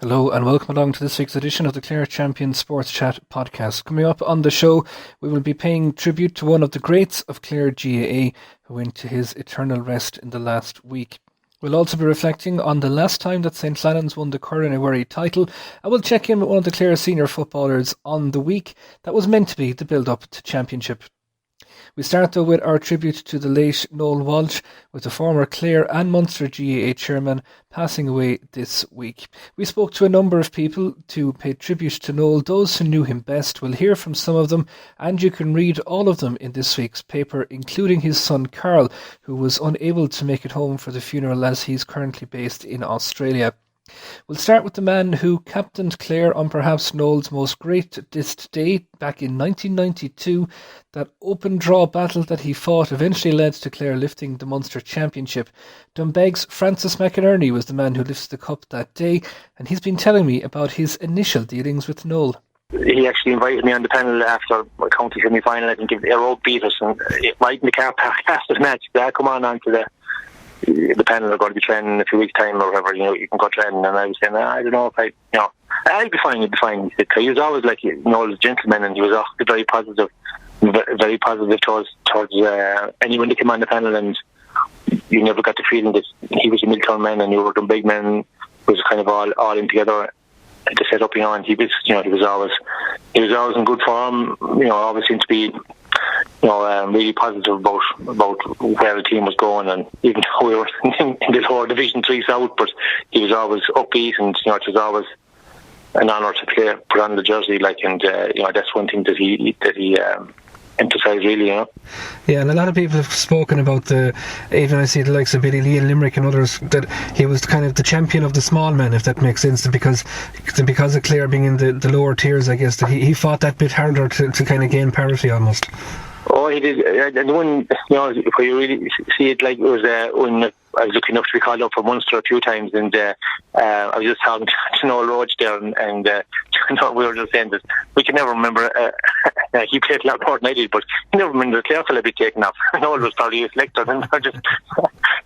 Hello and welcome along to this week's edition of the Clare Champion Sports Chat podcast. Coming up on the show, we will be paying tribute to one of the greats of Clare GAA who went to his eternal rest in the last week. We'll also be reflecting on the last time that St Flannan's won the Mhuiri title, and we'll check in with one of the Clare senior footballers on the week that was meant to be the build-up to championship. We start though with our tribute to the late Noel Walsh, with the former Clare and Munster GAA chairman passing away this week. We spoke to a number of people to pay tribute to Noel. Those who knew him best will hear from some of them, and you can read all of them in this week's paper, including his son Carl, who was unable to make it home for the funeral as he's currently based in Australia. We'll start with the man who captained Clare on perhaps Noel's most greatest day back in 1992. That open draw battle that he fought eventually led to Clare lifting the Munster Championship. Dunbeg's Francis McInerney was the man who lifted the cup that day, and he's been telling me about his initial dealings with Noel. He actually invited me on the panel after a county semi-final. I think a road beat us, and right in the car park after the match, come on to the panel are going to be training in a few weeks' time or whatever, you can go training. And I was saying, I don't know if I'll be fine, He was always like, a gentleman, and he was always very positive towards anyone that came on the panel, and you never got the feeling that he was a Milltown man and you were the big man, was kind of all in together to set up, and he was always in good form, always seemed to be really positive about where the team was going, and even though we were in the lower Division 3 South, but he was always upbeat, and it was always an honour to put on the jersey, and that's one thing that he emphasised really, Yeah, and a lot of people have spoken about even I see the likes of Billy Lee and Limerick and others, that he was kind of the champion of the small men, if that makes sense, because of Clare being in the lower tiers, I guess, that he fought that bit harder to kind of gain parity almost. Oh, he did. And when where you really see it, it was when I was lucky enough to be called up for Munster a few times, and I was just talking to Noel Walsh there, and we were just saying that we can never remember. He played a lot more than I did, but he never remember the Clare fella be taken off. Noel was probably a selector, and just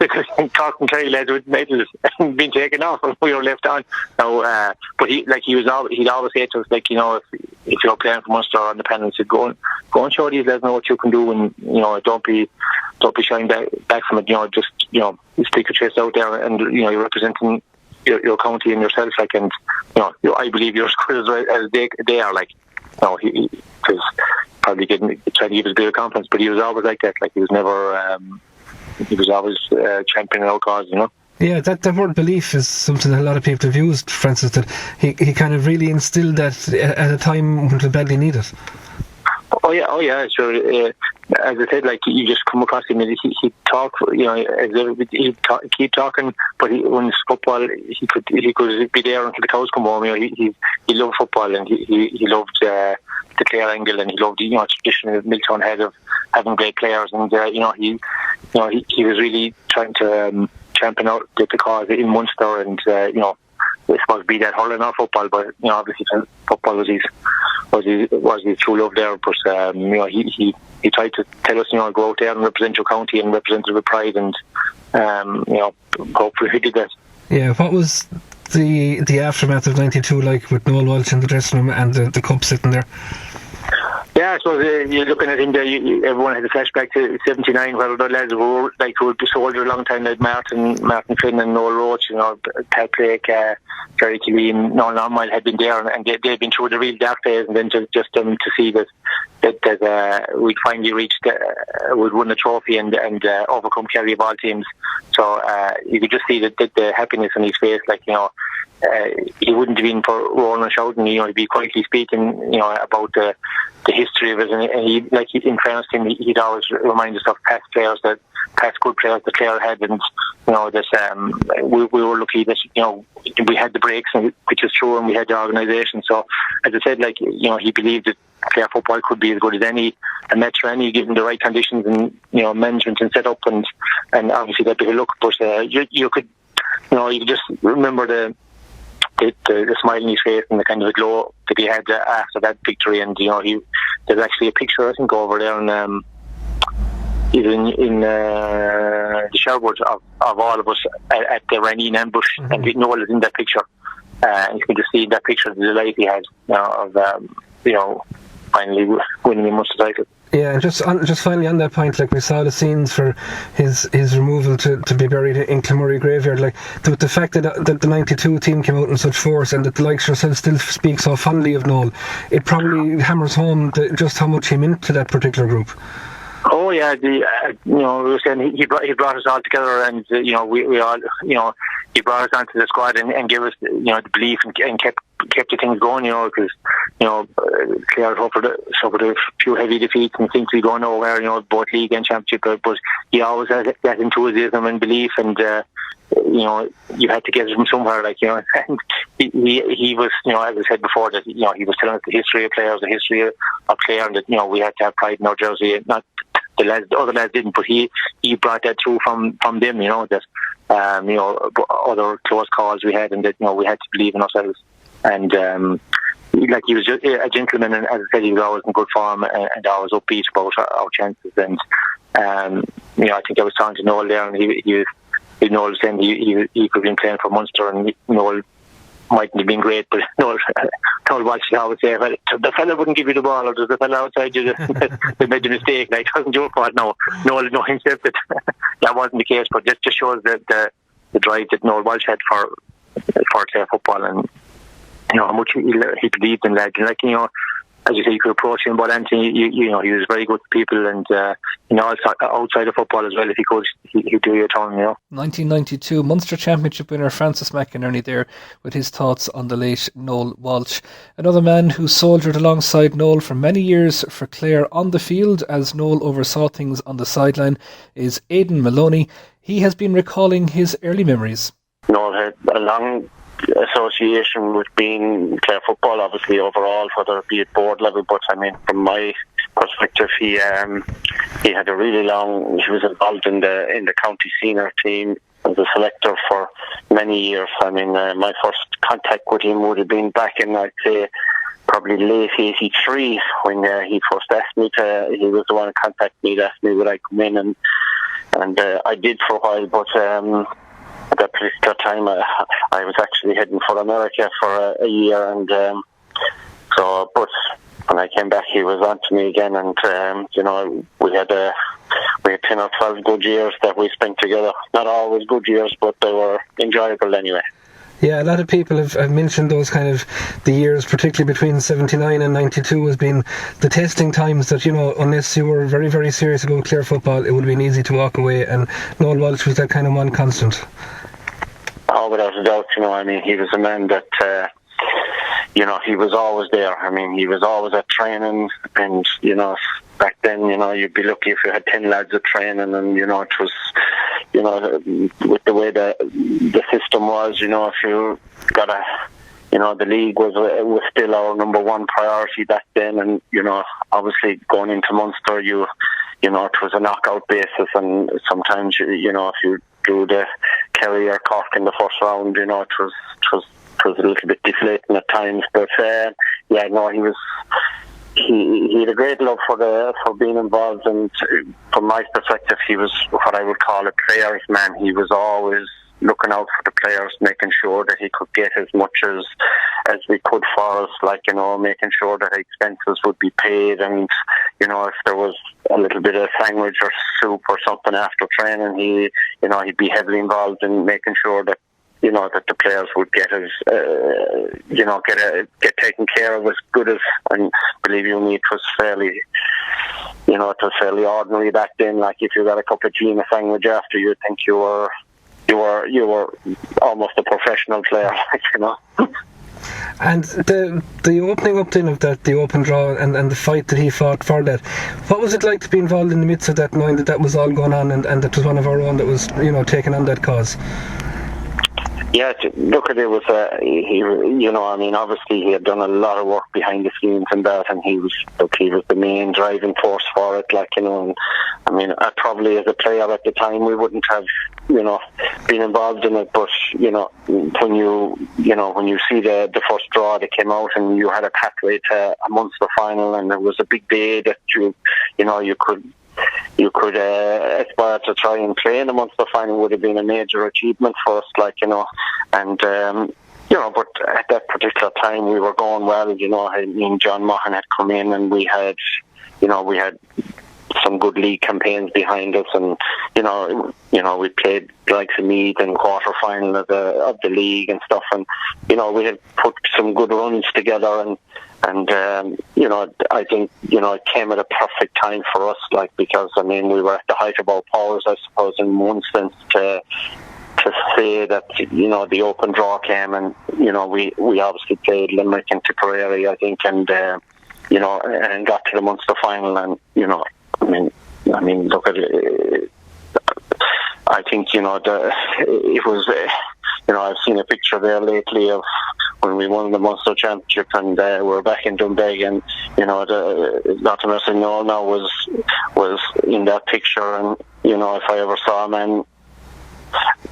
because talking Clare lads with medals and being taken off, and we were left on. Now, but he'd always say to us, if you're playing for Munster on the panel, he'd go and show these lads know what you can do, and don't be shying back from it. Just stick your chest out there, and you're representing your county and yourself, and I believe you're as good as they are. He was probably trying to give us a bit of confidence, but he was always like that. He was never. He was always championing our cause, Yeah, that word belief is something that a lot of people have used, Francis, that he kind of really instilled that at a time when it was badly needed. Oh yeah, sure. As I said, you just come across him, and he'd talk, he'd keep talking, but when it's football, he could be there until the cows come home. He loved football, and he loved the Clare angle, and he loved the tradition that Milltown had of having great players, and he was really trying to champion out the cause in Munster, and it's supposed to be that hurling or football, but obviously football was his true love there. But he tried to tell us, go out there and represent your county and represent it with pride, and hopefully he did that. Yeah, what was the aftermath of '92 like, with Noel Walsh in the dressing room and the cup sitting there? Yeah, I suppose you're looking at him there. Everyone had a flashback to '79, where the lads who would be so older a long time, like Martin Finn and Noel Roach, Pat Blake, Jerry Keelan, Noel Normal had been there, and they'd been through the real dark days, and then just to see that we'd finally reached, we'd won the trophy and overcome Kerry of all teams. So you could just see the happiness on his face, he wouldn't have been for roaring and shouting, he'd be quietly speaking, about the history of it, and he, in fairness to him, he'd always remind us of past good players that Clare had, and that we were lucky that we had the breaks, which is true, and we had the organisation. So as I said, he believed that Clare football could be as good as a match for any, given the right conditions and management and set up, and obviously that'd be a look. But you could just remember the smile on his face and the kind of the glow that he had after that victory. And there's actually a picture, I think, over there, and in the Sherwood of all of us at the Raneen ambush, and Noel is in that picture. you can just see that picture of the delight he had of finally winning the Munster title. Yeah, and just finally on that point, like we saw the scenes for his removal to be buried in Mhuiri graveyard. Like the fact that the 92 team came out in such force, and that the likes yourself still speak so fondly of Noel, it probably hammers home just how much he meant to that particular group. Oh yeah, we were saying he brought us all together, and we all he brought us onto the squad and gave us the belief and kept the things going, because Clare suffered a few heavy defeats and seemed to be going nowhere, both league and championship, but he always had that enthusiasm and belief, and you had to get him somewhere, and he was, as I said before, that he was telling us the history of players, the history of Clare, and that we had to have pride in our jersey. Not the other lads didn't, but he brought that through from them, that other close calls we had, and that we had to believe in ourselves. And he was just a gentleman, and as I said, he was always in good form and always upbeat about our chances. And I think I was talking to Noel there, and Noel was saying he could have been playing for Munster, and Noel mightn't have been great, but Noel Walsh always say, well, the fella wouldn't give you the ball, or there's a fella outside you that made the mistake. It wasn't your fault. No, Noel know himself that wasn't the case, but this just shows the drive that Noel Walsh had for Clare football, and how much he believed in lads. And as you say, you could approach him about anything. He was very good to people, and outside of football as well. If he could, he'd do your turn. 1992 Munster Championship winner Francis McInerney there with his thoughts on the late Noel Walsh. Another man who soldiered alongside Noel for many years for Clare on the field as Noel oversaw things on the sideline is Aidan Maloney. He has been recalling his early memories. Noel had a long association with being Clare football, obviously overall, whether it be at board level, but I mean from my perspective, he had a really long. He was involved in the county senior team as a selector for many years. I mean, my first contact with him would have been back in, I'd say, probably late '83 when he first asked me to. He was the one who contacted me to ask me would I come in, and I did for a while, but at that particular time, I was actually heading for America for a year, and but when I came back, he was on to me again, and we had 10 or 12 good years that we spent together. Not always good years, but they were enjoyable anyway. Yeah, a lot of people have mentioned those kind of the years, particularly between 79 and 92, as being the testing times that, unless you were very, very serious about Clare football, it would have been easy to walk away, and Noel Walsh was that kind of one constant. Oh, without a doubt, I mean, he was a man that, he was always there. I mean, he was always at training, and, back then, you'd be lucky if you had 10 lads at training, and, it was, with the way the system was, if you got the league was still our number one priority back then, and, obviously going into Munster, it was a knockout basis, and sometimes, if you drew the Kerry or Cork in the first round, it was a little bit deflating at times, but he had a great love for being involved, and from my perspective, he was what I would call a player's man. He was always looking out for the players, making sure that he could get as much as we could for us, making sure that expenses would be paid, and if there was a little bit of sandwich or soup or something after training, he'd be heavily involved in making sure that that the players would get get taken care of as good as, and believe you me, it was fairly ordinary back then. Like if you got a cup of tea and a sandwich after, you'd think you were almost a professional player, And the opening up then of that, the open draw and the fight that he fought for that, what was it like to be involved in the midst of that, knowing that was all going on, and that was one of our own that was taking on that cause? Yeah, look, it was, obviously he had done a lot of work behind the scenes and that, and he was the main driving force for it, and I mean, probably as a player at the time, we wouldn't have, been involved in it, but, when you see the first draw that came out and you had a pathway to a Munster final, and it was a big day that you could aspire to try and play in the Munster final, would have been a major achievement for us, and But at that particular time we were going well. I mean, John Maughan had come in, and we had some good league campaigns behind us, and we played like the Meath and quarter final of the league and stuff, and we had put some good runs together, and I think it came at a perfect time for us, like, because I mean we were at the height of our powers, I suppose, in one sense, to say that the open draw came, and we obviously played Limerick and Tipperary, I think, and and got to the Munster final, and I mean, look at it. I think it was. I've seen a picture there lately of when we won the Munster Championship, and we're back in Doonbeg, and Dr. Mercer Noel now was in that picture, and if I ever saw a man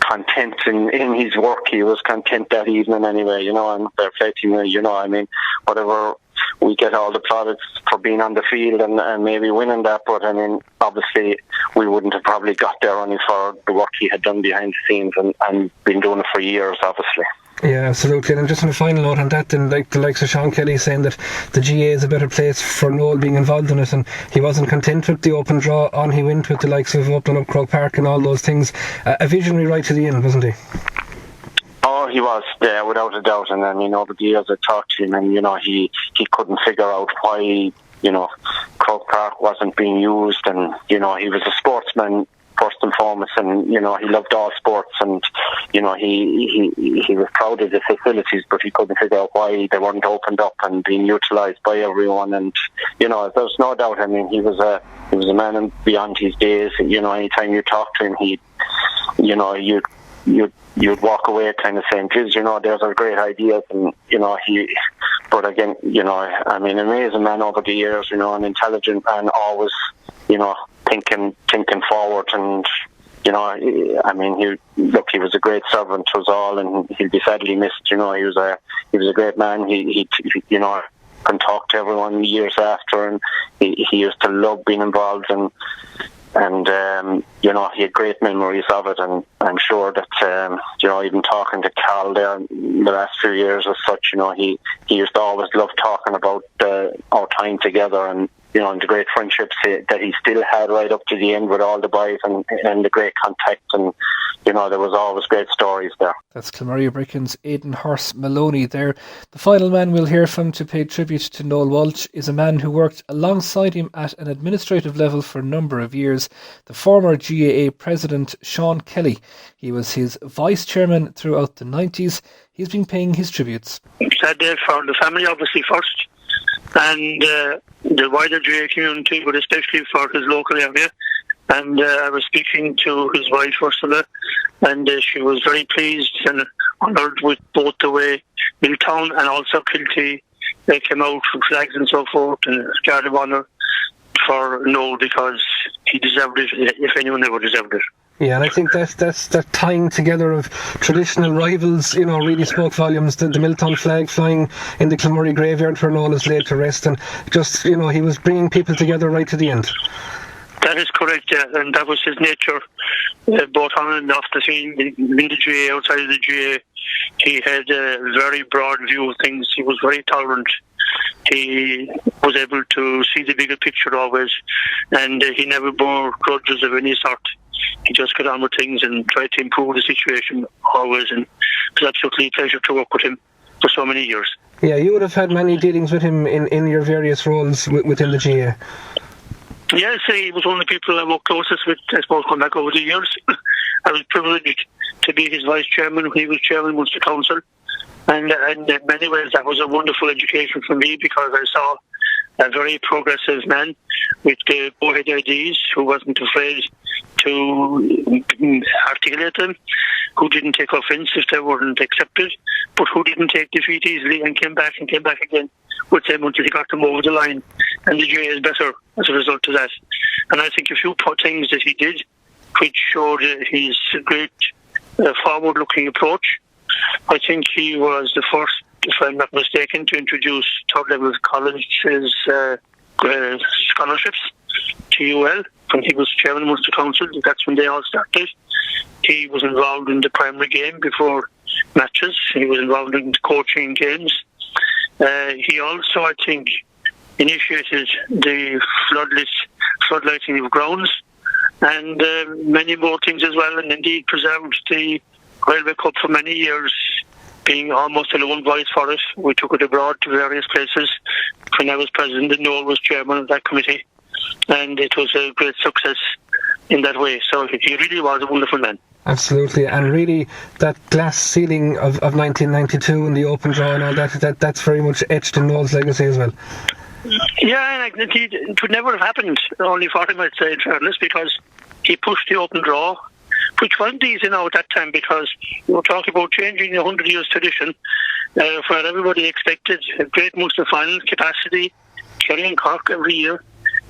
content in his work, he was content that evening anyway, and fair play to him, I mean, whatever, we get all the plaudits for being on the field and maybe winning that, but I mean, obviously we wouldn't have probably got there only for the work he had done behind the scenes and been doing it for years, obviously. Yeah, absolutely. And just on a final note on that, then, like the likes of Sean Kelly saying that the GA is a better place for Noel being involved in it, and he wasn't content with the open draw, on he went with the likes of Upland Up Croke Park and all those things. A visionary right to the end, wasn't he? Oh, he was, yeah, without a doubt. And I mean, over the years I talked to him, and he couldn't figure out why Croke Park wasn't being used, and he was a sportsman first and foremost, and he loved all sports, and he was proud of the facilities, but he couldn't figure out why they weren't opened up and being utilised by everyone. And there's no doubt, I mean, he was a man beyond his days. Anytime you talk to him, you'd walk away kind of saying, geez, there's a great ideas, and but again, I mean, amazing man over the years, an intelligent man, always thinking forward, and I mean, he was a great servant to us all, and he'll be sadly missed. He was a great man. He can talk to everyone years after, and he used to love being involved, and he had great memories of it, and I'm sure that even talking to Carl there in the last few years as such, he used to always love talking about our time together, and and the great friendships that he still had right up to the end with all the boys, and the great contact, and there was always great stories there. That's Clare Bricken's Aidan Horse Maloney there. The final man we'll hear from to pay tribute to Noel Walsh is a man who worked alongside him at an administrative level for a number of years, the former GAA president Sean Kelly. He was his vice chairman throughout the 90s. He's been paying his tributes. Sad day for the family, obviously, first, and the wider GAA community, but especially for his local area. And I was speaking to his wife, Ursula, and she was very pleased and honoured with both the way Milltown and also Kilty came out with flags and so forth, and a guard of honour for Noel, because he deserved it, if anyone ever deserved it. Yeah, and I think that's that tying together of traditional rivals, really spoke volumes. The Milltown flag flying in the Clonmurray graveyard where Noel is laid to rest, and just, he was bringing people together right to the end. That is correct, yeah, and that was his nature, both on and off the scene, in the GA, outside of the GA. He had a very broad view of things. He was very tolerant. He was able to see the bigger picture always, and he never bore grudges of any sort. He just got on with things and tried to improve the situation always, and it was absolutely a pleasure to work with him for so many years. Yeah, you would have had many dealings with him in your various roles within the GA. Yes, he was one of the people I worked closest with, I suppose, going back over the years. I was privileged to be his vice chairman when he was chairman of Munster Council, and in many ways that was a wonderful education for me, because I saw a very progressive man with go-ahead ideas, who wasn't afraid to articulate them, who didn't take offence if they weren't accepted, but who didn't take defeat easily and came back again with them until he got them over the line. And the GA is better as a result of that. And I think a few things that he did which showed his great forward-looking approach. I think he was the first, if I'm not mistaken, to introduce third-level colleges scholarships to UL. When he was chairman of Munster Council, that's when they all started. He was involved in the primary game before matches. He was involved in coaching games. He also, I think, initiated the floodlighting of grounds and many more things as well, and indeed preserved the Railway Cup for many years, being almost a lone voice for it. We took it abroad to various places. When I was president, and Noel was chairman of that committee, and it was a great success in that way. So he really was a wonderful man. Absolutely, and really that glass ceiling of 1992 and the open draw and all that's very much etched in Noel's legacy as well. Yeah, and indeed, it would never have happened only for him, I'd say, in fairness, because he pushed the open draw, which wasn't easy now at that time, because we were talking about changing the 100 years tradition, where everybody expected a great Munster final capacity, Kerry and Cork every year.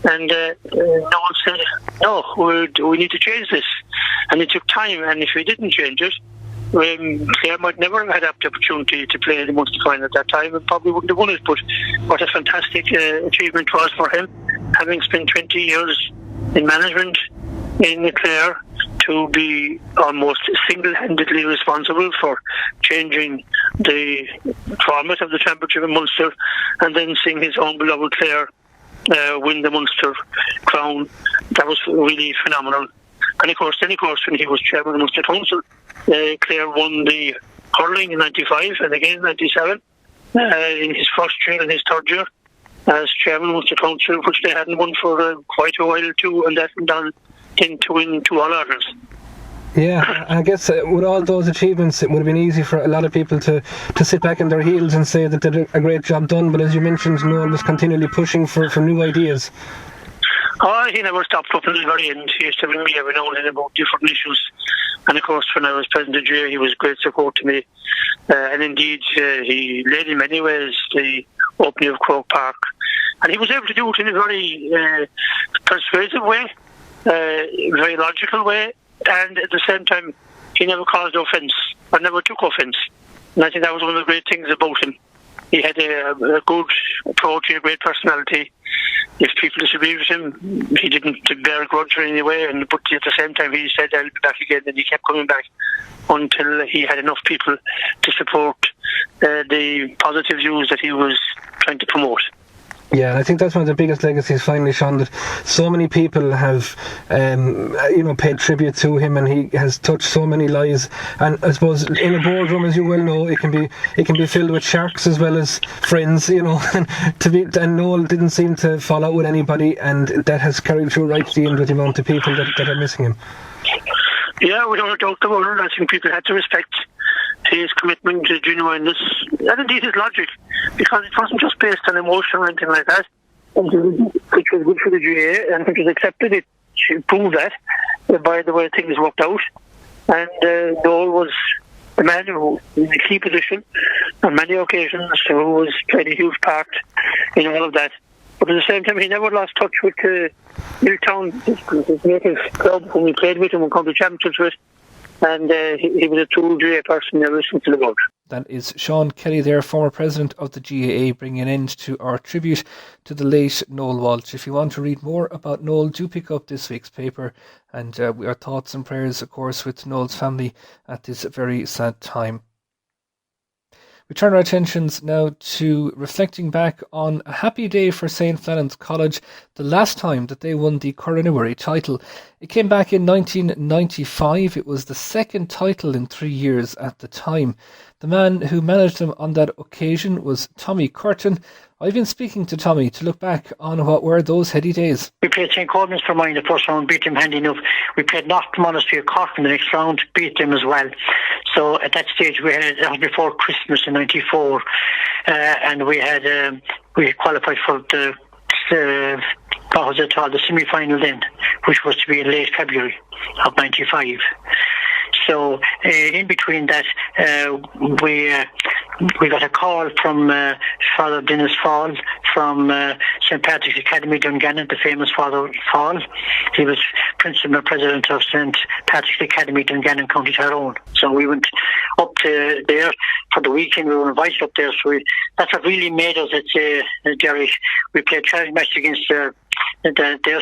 And Noel said, no, we need to change this. And it took time, and if we didn't change it, Clare might never have had the opportunity to play the Munster final at that time and probably wouldn't have won it. But what a fantastic achievement was for him, having spent 20 years in management in Clare, to be almost single-handedly responsible for changing the format of the championship in Munster, and then seeing his own beloved Clare win the Munster crown. That was really phenomenal. And of course, when he was chairman of the Munster Council, Clare won the hurling in 95 and again in 97 in his first year and his third year as chairman of the Munster Council, which they hadn't won for quite a while too, and that went on to win 2 All-Irelands. Yeah, I guess with all those achievements, it would have been easy for a lot of people to sit back on their heels and say that they did a great job done. But as you mentioned, Noel was continually pushing for new ideas. Oh, he never stopped up until the very end. He used to ring me every now and then about different issues. And of course, when I was president of GA, he was great support to me. And indeed, he led in many ways the opening of Croke Park. And he was able to do it in a very persuasive way, very logical way. And at the same time, he never caused offence, or never took offence. And I think that was one of the great things about him. He had a good approach, a great personality. If people disagreed with him, he didn't bear a grudge in any way. But at the same time, he said, I'll be back again. And he kept coming back until he had enough people to support the positive views that he was trying to promote. Yeah, I think that's one of the biggest legacies finally, Sean, that so many people have paid tribute to him, and he has touched so many lives. And I suppose in a boardroom, as you well know, it can be filled with sharks as well as friends, and Noel didn't seem to fall out with anybody, and that has carried through right to the end with the amount of people that are missing him. Yeah, without a doubt about it, I think people had to respect his commitment to genuineness and indeed his logic, because it wasn't just based on emotion or anything like that, which was good for the GA and which was accepted. It proved that by the way things worked out. And Noel was the man who, in a key position on many occasions, who was played a huge part in all of that. But at the same time, he never lost touch with Milltown, his native club, whom he played with and won county championships with. And he was a true GAA person ever since the vote. That is Sean Kelly there, former president of the GAA, bringing an end to our tribute to the late Noel Walsh. If you want to read more about Noel, do pick up this week's paper, and our thoughts and prayers, of course, with Noel's family at this very sad time. We turn our attentions now to reflecting back on a happy day for St Flannan's College, the last time that they won the Mhuiri title. It came back in 1995. It was the second title in 3 years at the time. The man who managed them on that occasion was Tommy Curtin. I've been speaking to Tommy to look back on what were those heady days. We played St Corbin's for mine in the first round, beat them handy enough. We played Knock Monastery of Cork in the next round, beat them as well. So at that stage, that was before Christmas in '94, and we qualified for the semi-final then, which was to be in late February of '95. So in between that, we got a call from Father Dennis Fall from St Patrick's Academy Dungannon, the famous Father Fall. He was principal president of St Patrick's Academy Dungannon, County Tyrone. So we went up to there for the weekend. We were invited up there. So that's what really made us, Jerry. We played charity match against their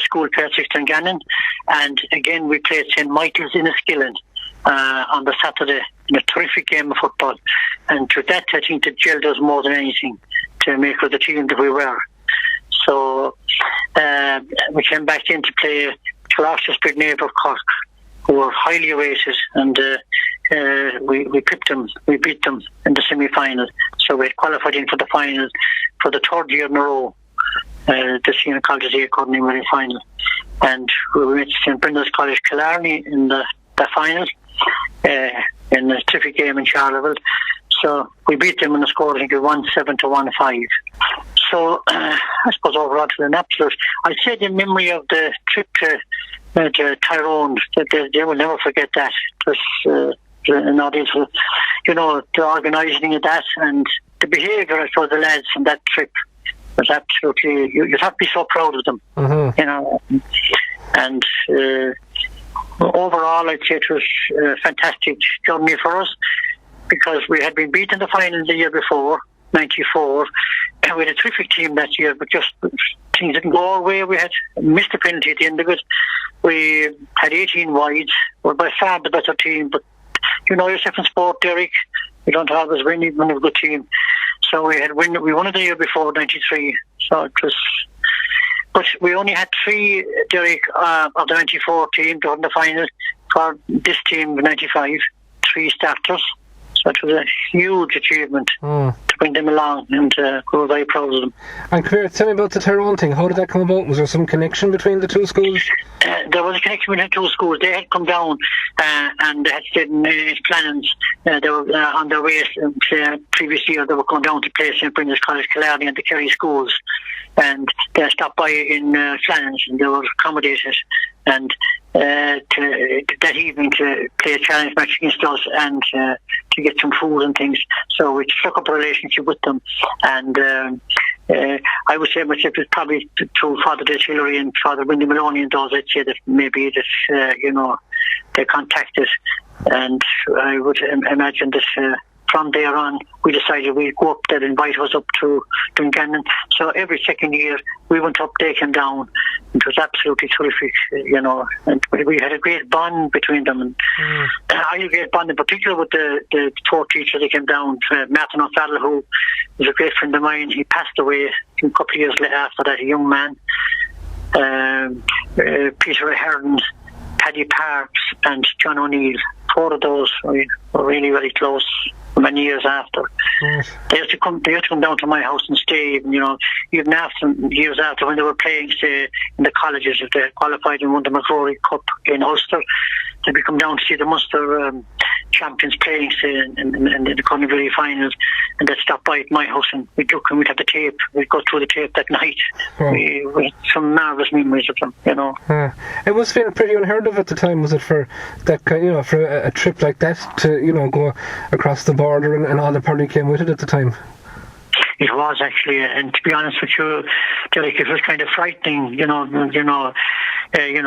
school, Patrick's Dungannon, and again we played St Michael's in Enniskillen on the Saturday in a terrific game of football. And to that, I think that gelled us more than anything to make us the team that we were. So we came back in to play Colossus Big Neighbour Cork, who were highly rated, and we pipped them. We beat them in the semi-final. So we had qualified in for the final for the third year in a row. The Senior College A Coordinating final, and we went to St Brendan's College Killarney in the final in a terrific game in Charleville. So we beat them in the score, I think, 1-7 to 1-5. So I suppose overall to an absolute, I said in memory of the trip to Tyrone, that they will never forget that. It was an audience, the organising of that and the behaviour, I suppose, the lads from that trip was absolutely, you'd have to be so proud of them, and overall I'd say it was a fantastic journey for us, because we had been beaten in the final the year before, 94, and we had a terrific team that year, but just things didn't go our way. We had missed a penalty at the end of it. We had 18 wides. We're by far the better team, but you know yourself in sport, Derek, we don't always win even with a good team. So we won it the year before, 93. So it was, but we only had three, Derek, of the 94 team to win the final. For this team, 95, 3 starters. So it was a huge achievement to bring them along, and we were very proud of them. And Clare, tell me about the Tyrone thing. How did that come about? Was there some connection between the two schools? There was a connection between the two schools. They had come down and they had stayed in St Flannan. They were on their way previous year. They were going down to play St Brendan's College Killarney and the Kerry schools, and they stopped by in Flannan, and they were accommodated, and that evening to play a challenge match against us and to get some food and things. So we struck up a relationship with them, and I would say myself it was probably through Father Hillary and Father Wendy Maloney and those. I'd say that maybe that they contacted, and I would imagine that from there on we decided we'd go up there and invite us up to Dungannon. So every second year we went up, they came down. It was absolutely terrific, and we had a great bond between them. And I had a great bond in particular with the 4 teachers that came down. Martin O'Farrell, who was a great friend of mine, he passed away a couple of years later after that, a young man. Peter Ahern, Paddy Parks and John O'Neill, 4 of those were really very close many years after. They used to come down to my house and stay, even after years after, when they were playing, say, in the colleges, if they qualified and won the Mhuiri Cup in Ulster, they'd come down to see the Munster champions playing, say, in the Carnival finals, and they'd stop by at my house and we'd look and we'd have the tape. We'd go through the tape that night. We had some marvellous memories of them, It must have been pretty unheard of at the time, was it, for that, for a trip like that to, go across the border, and all the party came with it at the time? It was actually, and to be honest with you, Derek, it was kind of frightening,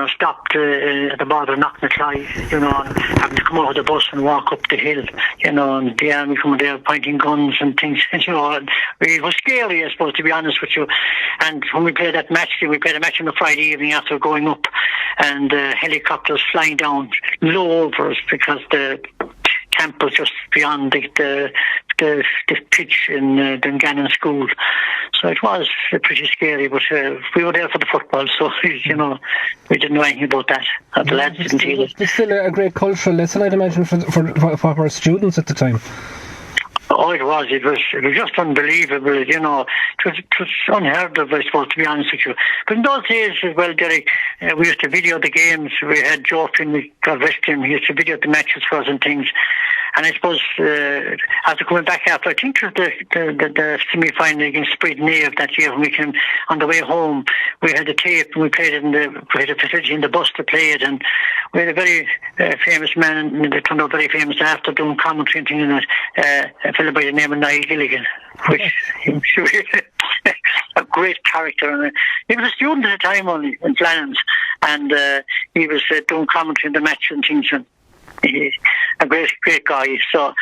stopped at the border, knocked the fly, and having to come over the bus and walk up the hill, and the army coming there pointing guns and things, and it was scary, I suppose, to be honest with you. And when we played that match, we played a match on a Friday evening after going up, and helicopters flying down low over us because the camp was just beyond the pitch in Dungannon School. So it was pretty scary, but we were there for the football, so, we didn't know anything about that. The lads didn't either. It's still a great cultural lesson, I'd imagine, for our students at the time. Oh, it was just unbelievable, It was unheard of, I suppose, to be honest with you. But in those days as well, Derek, we used to video the games. We had Joe Finn, God rest him, he used to video the matches for us and things. And I suppose after coming back after, I think it was the semi-final against Spread Nave that year, when we came on the way home, we had the tape and we played it we had a facility in the bus to play it, and we had a very famous man, and they turned out very famous after, doing commentary and things in it, a fellow by the name of Niall Gilligan, which he was a great character. And he was a student at the time only in Flannan's, and he was doing commentary in the match and things, and a great guy. So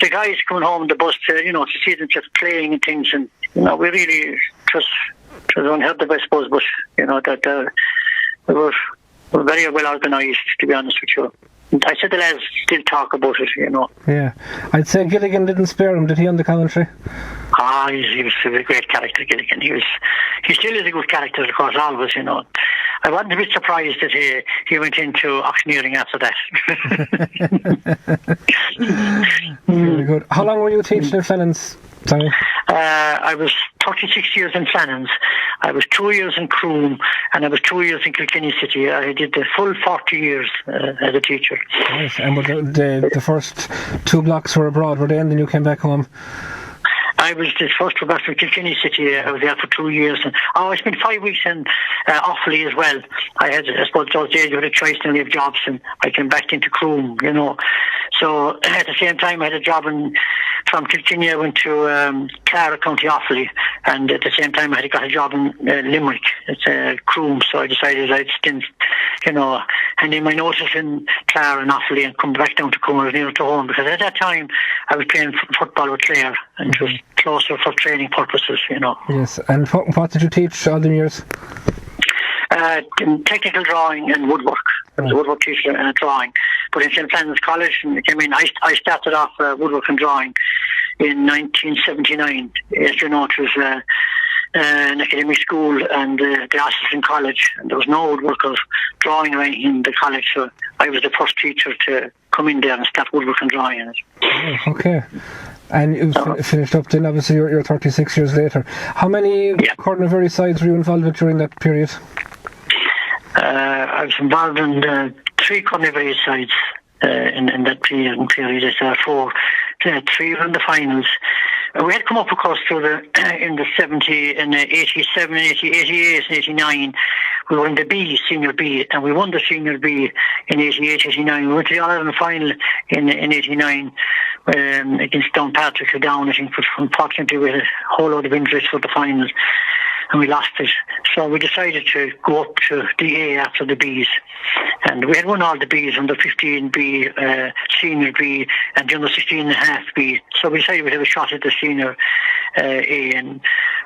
the guys coming home on the bus to see them just playing and things, and we really just unheard of, I suppose, but that we were very well organised, to be honest with you. I said the lads still talk about it, Yeah. I'd say Gilligan didn't spare him, did he, on the commentary? He was a great character, Gilligan. He still is a good character, of course, always, I wasn't a bit surprised that he went into auctioneering after that. Very good. How long were you teaching in Flannan's, Tommy? I was 36 years in Flannan's. I was 2 years in Croom, and I was 2 years in Kilkenny City. I did the full 40 years as a teacher. Nice. And were the first 2 blocks were abroad, were they, and then you came back home? I was the first to go back to Kilkenny City. I was there for 2 years. And I spent 5 weeks in Offaly as well. I suppose those days with a choice to leave jobs, and I came back into Croom, So at the same time, I had a job from Kilkenny. I went to Clare, County Offaly, and at the same time, I had got a job in Limerick. It's Croom. So I decided I'd stint, hand in my notice in Clare and Offaly and come back down to Croom. I was nearer to home, because at that time I was playing football with Clare, and it was closer for training purposes, Yes. And what did you teach all the years? Technical drawing and woodwork. I was a woodwork teacher and drawing. But in St Flannan's College, I started off woodwork and drawing in 1979. As you know, it was an academic school and the Assistant College, and there was no woodwork or drawing or anything in the college, so I was the first teacher to come in there and start woodwork and drawing in it. Oh, okay. And you finished up then, obviously you're 36 years later. How many Cornavary sides were you involved with during that period? I was involved in 3 Cornavary sides in that period. There were 4, 3 were in the finals. We had come up, of course, through in the 70, in 87, 88 and 89. We were in the B, Senior B, and we won the Senior B in 88, 89. We went to the All-Ireland final in 89 against Downpatrick, down, I think, but unfortunately we had a whole lot of injuries for the finals, and we lost it. So we decided to go up to the A after the Bs. And we had won all the Bs, under 15B, Senior B, and the under 16.5 B. So we decided we'd have a shot at the Senior A. And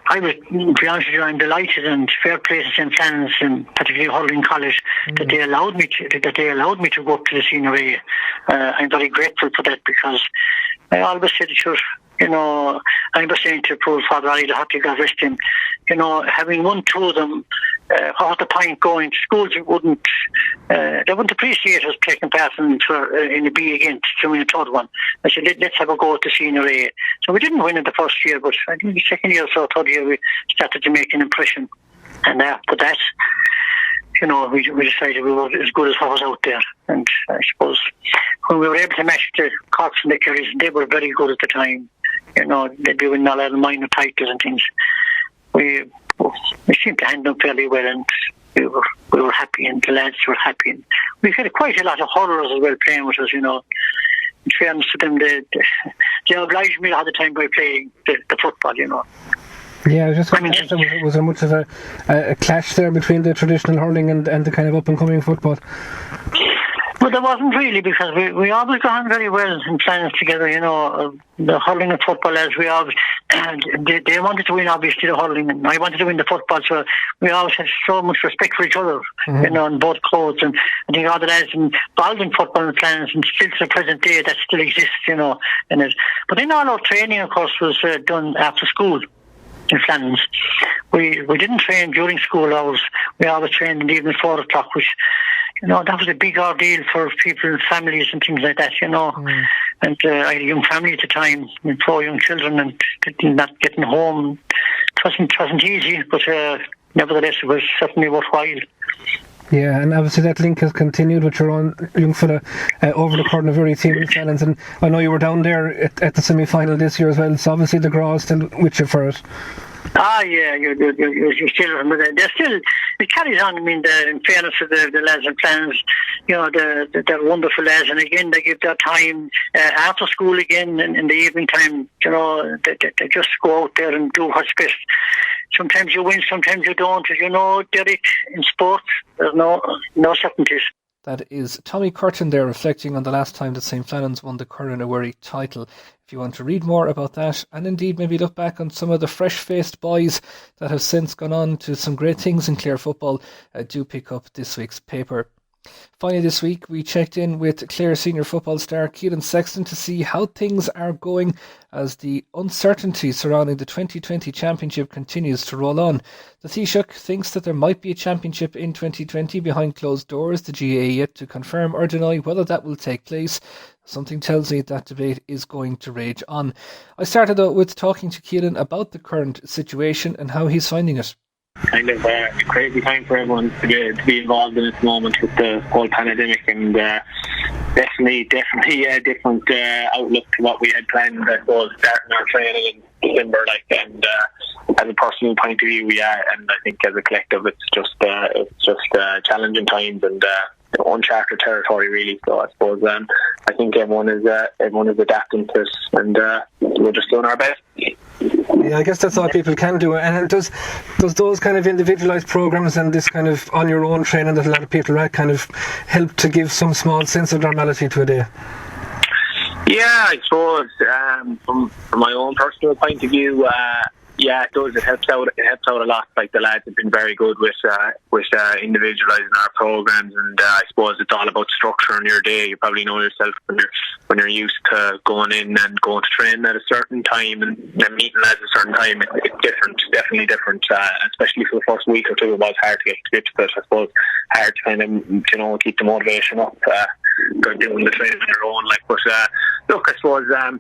I was, to be honest with you, I'm delighted and fair play to St Flannan, and particularly Hurling College, that they allowed me to go up to the Senior A. I'm very grateful for that, because I always said to I was saying to poor Father Ali, the happy God rest him, having won 2 of them, what the point going to schools? They wouldn't appreciate us taking part in the B again to win a 3rd one. I said, let's have a go at the Senior A. So we didn't win in the first year, but I think the second year or so, 3rd year, we started to make an impression. And after that, we decided we were as good as what was out there. And I suppose when we were able to match the Corks and the Kerrys, they were very good at the time. They'd be winning all the minor titles and things. We seemed to handle them fairly well, and we were happy, and the lads were happy. And we had quite a lot of hurlers as well playing with us, In fairness to them, they obliged me all the time by playing the football, Yeah, I was just wondering, was there much of a clash there between the traditional hurling and the kind of up-and-coming football? Well, there wasn't really, because we always got on very well in playing together, the hurling and football, as we always, they wanted to win, obviously, the hurling, and I wanted to win the football, so we always had so much respect for each other, on both courts, and I think all the lads involved in football and plans, and still to the present day, that still exists, in it. But then all our training, of course, was done after school in Flannan's. We didn't train during school hours. We always trained in the evening 4 o'clock, which, that was a big ordeal for people and families and things like that, And I had a young family at the time, with 4 young children, and not getting home. It wasn't easy, but nevertheless, it was certainly worthwhile. Yeah, and obviously that link has continued with your own young fella over the Cornavary team in Flannan's, and I know you were down there at the semi-final this year as well, so obviously the Gra is still with you for it. Yeah, you still remember that. It carries on. I mean, in fairness to the lads and plans, they're wonderful lads, and again, they give their time after school again, in the evening time, they just go out there and do what's best. Sometimes you win, sometimes you don't. Derek, in sport, there's no certainties. That is Tommy Curtin there, reflecting on the last time that St Flannan's won the Mhuiri title. If you want to read more about that, and indeed maybe look back on some of the fresh-faced boys that have since gone on to some great things in Clare football, do pick up this week's paper. Finally this week, we checked in with Clare senior football star Keelan Sexton to see how things are going as the uncertainty surrounding the 2020 championship continues to roll on. The Taoiseach thinks that there might be a championship in 2020 behind closed doors, the GAA yet to confirm or deny whether that will take place. Something tells me that debate is going to rage on. I started out with talking to Keelan about the current situation and how he's finding it. Kind of a crazy time for everyone to be involved in this moment with the whole pandemic, and definitely a different outlook to what we had planned. I suppose starting our training in December, and as a personal point of view, and I think as a collective, it's just challenging times and uncharted territory, really. So I suppose I think everyone is adapting to it, and we're just doing our best. Yeah, I guess that's all people can do. And does those kind of individualised programmes and this kind of on your own training that a lot of people are kind of help to give some small sense of normality to a day? Yeah, I suppose from my own personal point of view, yeah, it does. It helps out. It helps out a lot. Like, the lads have been very good with individualising our programs, and I suppose it's all about structuring your day. You probably know yourself when you're used to going in and going to train at a certain time and then meeting lads at a certain time. It's different, definitely different. Especially for the first week or two, it was hard to get to it. I suppose hard to kind of keep the motivation up. Doing the training on your own. But look, I suppose.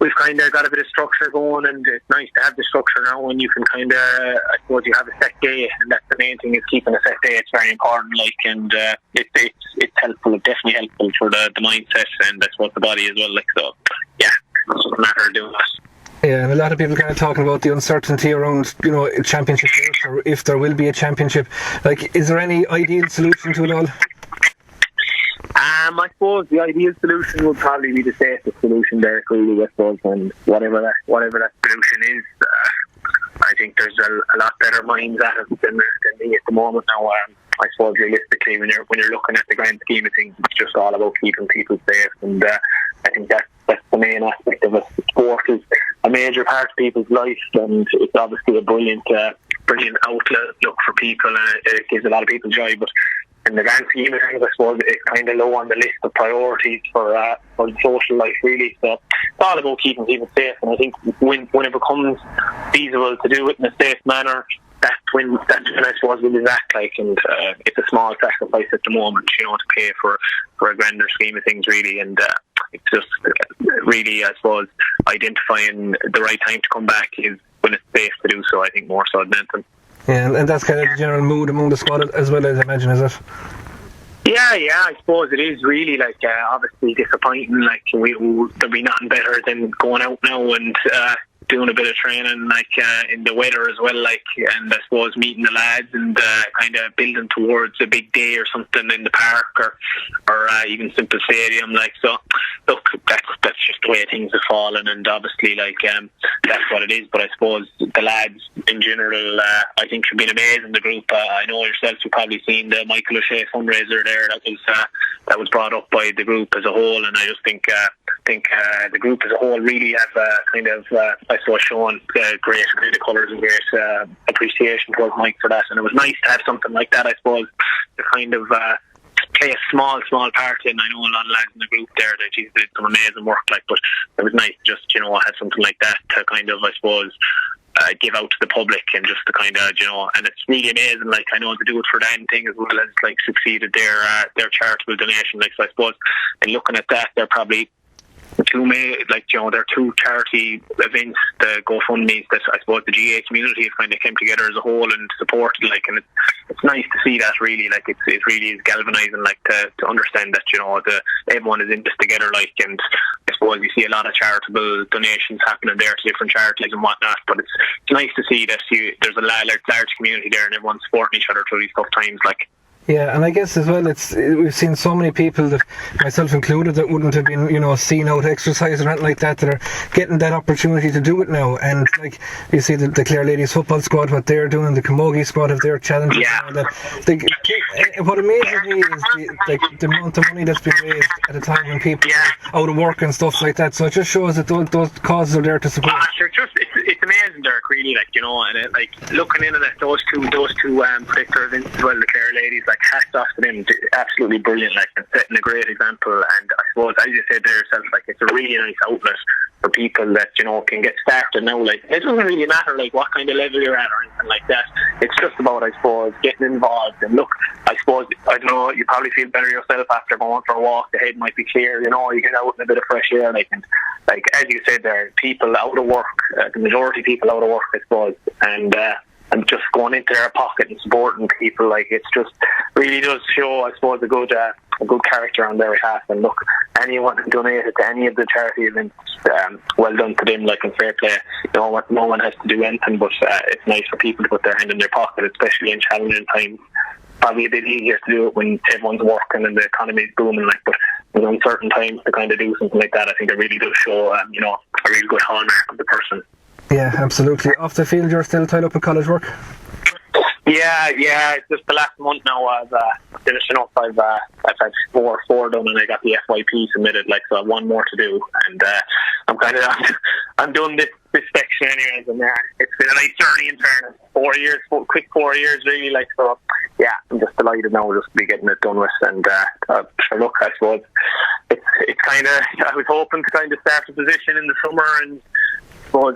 We've kind of got a bit of structure going, and it's nice to have the structure now when you can kind of, I suppose, you have a set day, and that's the main thing, is keeping a set day. It's very important, and it's helpful, definitely helpful for the mindset, and I suppose the body as well. So, yeah, it's just a matter of doing that. Yeah, and a lot of people kind of talking about the uncertainty around, championship, or if there will be a championship. Is there any ideal solution to it all? I suppose the ideal solution would probably be the safest solution there, really, I suppose, and whatever that solution is, I think there's a lot better minds at it than me at the moment now. I suppose realistically, when you're looking at the grand scheme of things, it's just all about keeping people safe, and I think that's the main aspect of it. Sport is a major part of people's life, and it's obviously a brilliant outlet for people, and it gives a lot of people joy, but in the grand scheme of things, I suppose it's kind of low on the list of priorities for the social life, really. So it's all about keeping people safe, and I think when it becomes feasible to do it in a safe manner, that's when I suppose we'll act and it's a small sacrifice at the moment, to pay for a grander scheme of things, really. And it's just really, I suppose, identifying the right time to come back is when it's safe to do so, I think, more so than anything. Yeah, and that's kind of the general mood among the squad as well, as I imagine, is it? Yeah, I suppose it is really, obviously disappointing. There'll be nothing better than going out now and doing a bit of training, in the weather as well, and I suppose meeting the lads and kind of building towards a big day or something in the park or even simple stadium. So look, that's just the way things have fallen, and obviously that's what it is. But I suppose the lads in general, I think, have been amazing. The group, I know yourself, you've probably seen the Michael O'Shea fundraiser there. That was brought up by the group as a whole, and I just think the group as a whole really have I suppose shown great colours and great appreciation towards Mike for that, and it was nice to have something like that, I suppose, to kind of play a small part in. I know a lot of lads in the group there that did some amazing work, but it was nice just have something like that to kind of, I suppose, give out to the public, and just to kind of, and it's really amazing. I know to do it for them thing as well as succeeded their charitable donation. So I suppose in looking at that, they're probably there are two charity events, the GoFundMes, that I suppose the GA community have kind of came together as a whole and supported, and it's nice to see that, really. It really is galvanising, to understand that, everyone is in this together, and I suppose you see a lot of charitable donations happening there to different charities and whatnot, but it's nice to see that there's a large community there and everyone's supporting each other through these tough times, Yeah, and I guess as well, we've seen so many people, that myself included, that wouldn't have been, seen out exercise or anything like that are getting that opportunity to do it now. And you see the Clare Ladies football squad, what they're doing, the Camogie squad have their challenges. Yeah. What amazes me is the amount of money that's been raised at a time when people are out of work and stuff like that. So it just shows that those causes are there to support. It's amazing, Derek, really. really, like, you know, and like looking in at those two predictors as well, the Clare ladies, like, hats off to them, absolutely brilliant, like, and setting a great example. And I suppose, as you said there yourself, like, it's a really nice outlet for people that, you know, can get started now. Like, it doesn't really matter like what kind of level you're at or anything like that. It's just about, I suppose, getting involved. And look, I suppose, I don't know, you probably feel better yourself after going for a walk. The head might be clear, you know, you get out in a bit of fresh air, like, and like as you said there, people out of work, the majority of people out of work, I suppose, and just going into their pocket and supporting people, like, it's just really does show, I suppose, a good character on their behalf. And look, anyone who donated to any of the charity events, well done to them, like, and fair play. No one has to do anything, but it's nice for people to put their hand in their pocket, especially in challenging times. Probably a bit easier to do it when everyone's working and the economy is booming, like, but in uncertain times to kind of do something like that, I think it really does show, you know, a really good hallmark of the person. Yeah, absolutely. Off the field, you're still tied up with college work? Yeah, just the last month now I've finishing up. I've had four done, and I got the FYP submitted, like, so I have one more to do, and I'm done this section anyways, and it's been a nice journey in fairness. 4 years, quick 4 years really, like, so yeah, I'm just delighted now just to be getting it done with. And sure, look, I suppose it's kind of, I was hoping to kind of start a position in the summer and go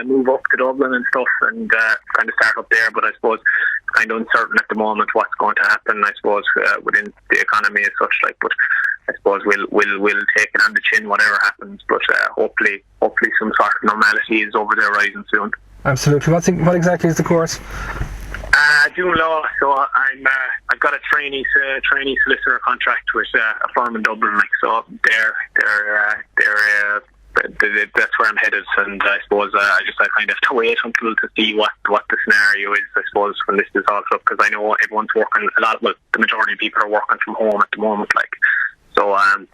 move up to Dublin and stuff, and kind of start up there, but I suppose it's kind of uncertain at the moment what's going to happen, I suppose, within the economy as such, like, but I suppose we'll take it on the chin whatever happens, but hopefully some sort of normality is over the horizon soon. Absolutely. What exactly is the course? Doing law, so I've got a trainee solicitor contract with a firm in Dublin, like, so that's where I'm headed, and I suppose I kind of have to wait until to see what the scenario is, I suppose, when this is all up, because I know everyone's working the majority of people are working from home at the moment, like, so I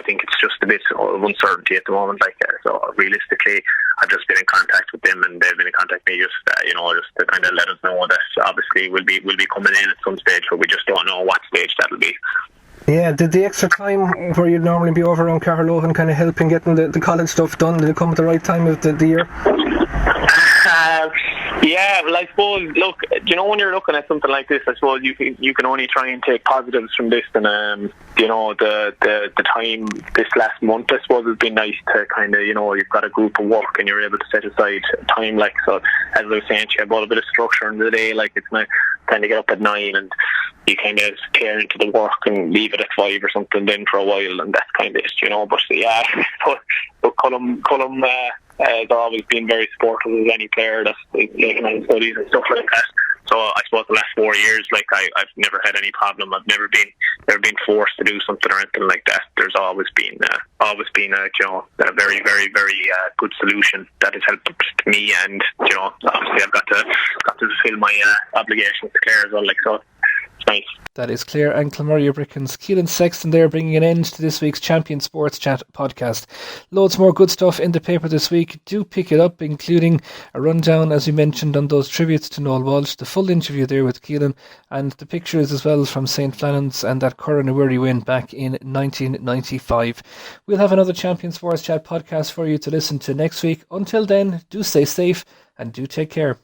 think it's just a bit of uncertainty at the moment, like, so realistically I've just been in contact with them, and they've been in contact with me, just just to kind of let us know that obviously we'll be coming in at some stage, but we just don't know what stage that'll be. Yeah, did the extra time where you'd normally be over around Carlow and kind of helping getting the college stuff done, did it come at the right time of the year? Yeah, well, I suppose, look, you know, when you're looking at something like this, I suppose you can only try and take positives from this, and you know, the time this last month, I suppose, has been nice to kind of, you know, you've got a group of work and you're able to set aside time, like, so as I was saying, you have a bit of structure in the day, like, it's nice kind of get up at 9 and you kind of tear into the work and leave it at 5 or something then for a while, and that's kind of it, you know. But yeah, but Cullum has always been very supportive of any player that's taking on studies and stuff like that. So I suppose the last 4 years, like, I've never had any problem. I've never been forced to do something or anything like that. There's always been you know, a very, very, very good solution that has helped me, and, you know, obviously I've got to fulfil my obligations to Clare as well, like, so it's nice. That is Clare and Clonmurray Bricken's Keelan Sexton there, bringing an end to this week's Champion Sports Chat podcast. Loads more good stuff in the paper this week. Do pick it up, including a rundown, as we mentioned, on those tributes to Noel Walsh, the full interview there with Keelan, and the pictures as well from St Flannan's and that Mhuiri win back in 1995. We'll have another Champion Sports Chat podcast for you to listen to next week. Until then, do stay safe and do take care.